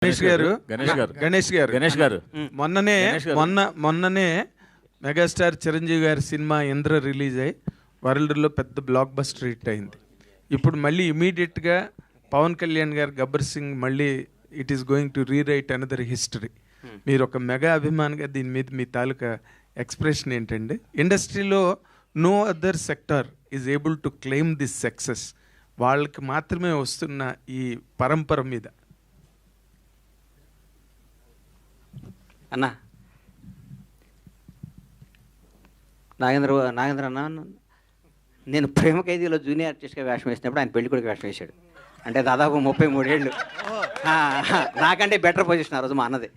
గణేష్ గారు మొన్ననే మెగాస్టార్ చిరంజీవి గారి సినిమా ఇంద్ర రిలీజ్ అయ్యి వరల్డ్లో పెద్ద బ్లాక్ బస్టర్ హిట్ అయింది. ఇప్పుడు మళ్ళీ ఇమీడియట్గా పవన్ కళ్యాణ్ గారు గబ్బర్ సింగ్ మళ్ళీ it is going to rewrite another history. మీరు ఒక మెగా అభిమానిగా దీని మీద మీ తాలూకా ఎక్స్ప్రెషన్ ఏంటండి? ఇండస్ట్రీలో no other sector is able to claim this success. వాళ్ళకి మాత్రమే వస్తున్న ఈ పరంపర మీద. అన్న నాగేంద్ర అన్న, నేను ప్రేమ ఖైదీలో జూనియర్ ఆర్టిస్ట్గా వేషం వేసినప్పుడు ఆయన పెళ్లి కొడుకు వేషం వేశాడు. అంటే దాదాపు 33 ఏళ్ళు. నాకంటే బెటర్ పొజిషన్ ఆ రోజు మా అన్నది.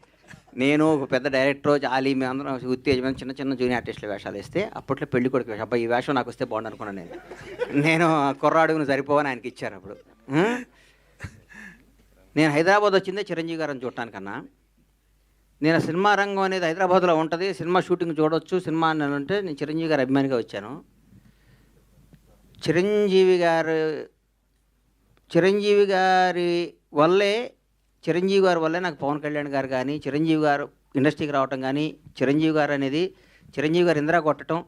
నేను ఒక పెద్ద డైరెక్టర్ జాలి మేమందరం ఉత్తేజమైన చిన్న చిన్న జూనియర్ ఆర్టిస్టుల వేషాలు వేస్తే అప్పట్లో పెళ్లి కొడుకు వేషం. అబ్బాయి ఈ వేషం నాకు వస్తే బాగుండు అనుకున్నాను. నేను కుర్రాడుగును సరిపోవని ఆయనకి ఇచ్చారు. అప్పుడు నేను హైదరాబాద్ వచ్చిందే చిరంజీవి గారిని చూడటానికన్నా. నేను సినిమా రంగం అనేది హైదరాబాద్లో ఉంటుంది, సినిమా షూటింగ్ చూడవచ్చు, సినిమా అని అంటే నేను చిరంజీవి గారి అభిమానిగా వచ్చాను. చిరంజీవి గారి వల్లే నాకు పవన్ కళ్యాణ్ గారు కానీ, చిరంజీవి గారు ఇండస్ట్రీకి రావటం కానీ, చిరంజీవి గారు ఇందిరా కొట్టడం,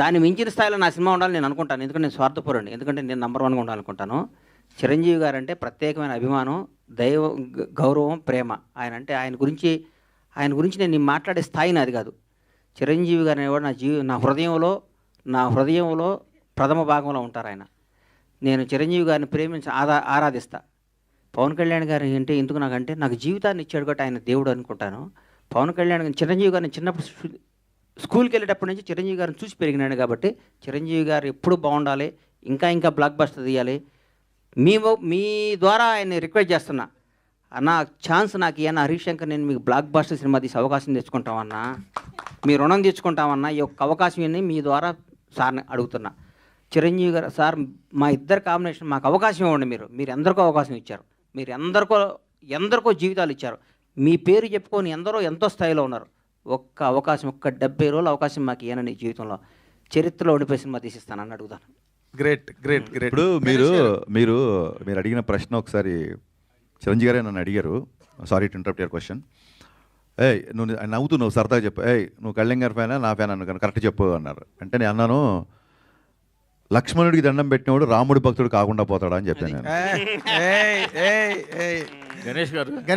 దాన్ని మించిన స్థాయిలో నా సినిమా ఉండాలని నేను అనుకుంటాను. ఎందుకంటే నేను స్వార్థపరుడిని, ఎందుకంటే నేను నంబర్ 1గా ఉండాలనుకుంటాను. చిరంజీవి గారు అంటే ప్రత్యేకమైన అభిమానం, గౌరవం, ప్రేమ. ఆయన గురించి నేను మాట్లాడే స్థాయి నాది కాదు. చిరంజీవి గారు అనేవాడు నా హృదయంలో ప్రథమ భాగంలో ఉంటారు ఆయన. నేను చిరంజీవి గారిని ప్రేమించి ఆరాధిస్తా. పవన్ కళ్యాణ్ గారు అంటే ఎందుకు నాకంటే నాకు జీవితాన్ని ఇచ్చాడు కాబట్టి ఆయన దేవుడు అనుకుంటాను. పవన్ కళ్యాణ్ చిరంజీవి గారిని చిన్నప్పుడు స్కూల్కి వెళ్ళేటప్పటి నుంచి చిరంజీవి గారిని చూసి పెరిగినాడు కాబట్టి చిరంజీవి గారు ఎప్పుడూ బాగుండాలి, ఇంకా బ్లాక్ బస్టర్ తీయాలి. మీ ద్వారా ఆయన్ని రిక్వెస్ట్ చేస్తున్నా, అన్న ఛాన్స్ నాకు ఇవ్వన్నా, హరీష్ శంకర్ నేను మీకు బ్లాక్ బస్టర్ సినిమా తీసి అవకాశం తెచ్చుకుంటామన్నా, మీ రుణం తెచ్చుకుంటామన్నా, ఈ ఒక్క అవకాశం ఇవ్వని మీ ద్వారా సార్ని అడుగుతున్నా. చిరంజీవి గారు సార్, మా ఇద్దరు కాంబినేషన్ మాకు అవకాశం ఇవ్వండి. మీరు ఎందరికో అవకాశం ఇచ్చారు, మీరు ఎందరికో జీవితాలు ఇచ్చారు, మీ పేరు చెప్పుకొని ఎంతో స్థాయిలో ఉన్నారు. ఒక్క అవకాశం, 70 రోజుల అవకాశం మాకు ఇవ్వనని జీవితంలో చరిత్రలో ఉండిపోయి సినిమా తీసిస్తానని అడుగుతాను. గ్రేట్. ఇప్పుడు మీరు అడిగిన ప్రశ్న ఒకసారి చిరంజీవి గారే నన్ను అడిగారు. Sorry to interrupt your question. నువ్వు నవ్వుతున్నావు, సరదాగా చెప్పు. నువ్వు కళ్యాణ్ గారి ఫ్యానా నా ఫ్యాన్ అన్న కరెక్ట్ చెప్పు అన్నారు. అంటే నేను అన్నాను, లక్ష్మణుడికి దండం పెట్టినవాడు రాముడి భక్తుడు కాకుండా పోతాడా అని చెప్పాను నేను. గణేష్ గారు